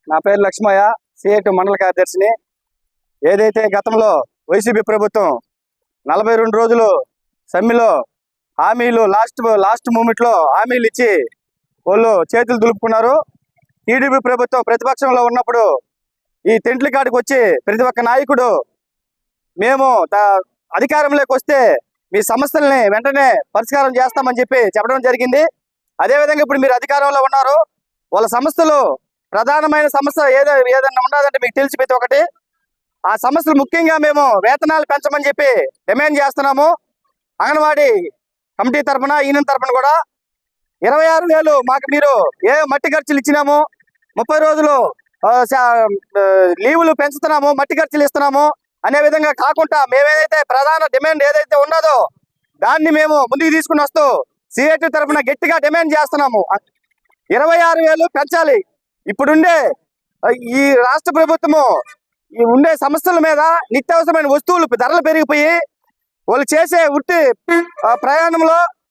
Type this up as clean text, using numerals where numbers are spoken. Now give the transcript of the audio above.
నా పేరు లక్ష్మయ్య, సిఐటి మండల కార్యదర్శిని. ఏదైతే గతంలో వైసీపీ ప్రభుత్వం 42 రోజులు సమ్మెలో హామీలు లాస్ట్ మూమెంట్లో హామీలు ఇచ్చి వాళ్ళు చేతులు దులుపుకున్నారు. టీడీపీ ప్రభుత్వం ప్రతిపక్షంలో ఉన్నప్పుడు ఈ తెంట్ల కాడికి వచ్చి ప్రతి ఒక్క నాయకుడు మేము అధికారంలోకి వస్తే మీ సమస్యల్ని వెంటనే పరిష్కారం చేస్తామని చెప్పి చెప్పడం జరిగింది. అదేవిధంగా ఇప్పుడు మీరు అధికారంలో ఉన్నారు. వాళ్ళ సమస్యలు ప్రధానమైన సమస్య ఏదైనా ఉన్నదంటే మీకు తెలిసి ప్రతి ఒక్కటి ఆ సమస్యలు ముఖ్యంగా మేము వేతనాలు పెంచమని చెప్పి డిమాండ్ చేస్తున్నాము. అంగన్వాడీ కమిటీ తరఫున యూనియన్ తరఫున కూడా 26,000 మాకు మీరు ఏ మట్టి ఖర్చులు ఇచ్చినాము, 30 రోజులు లీవులు పెంచుతున్నాము, మట్టి ఖర్చులు ఇస్తున్నాము అనే విధంగా కాకుండా మేమేదైతే ప్రధాన డిమాండ్ ఏదైతే ఉన్నదో దాన్ని మేము ముందుకు తీసుకుని వస్తూ సిఐటి తరఫున గట్టిగా డిమాండ్ చేస్తున్నాము. 26,000 పెంచాలి. ఇప్పుడుండే ఈ రాష్ట్ర ప్రభుత్వము ఈ ఉండే సమస్యల మీద నిత్యావసరమైన వస్తువులు ధరలు పెరిగిపోయి వాళ్ళు చేసే ప్రయాణంలో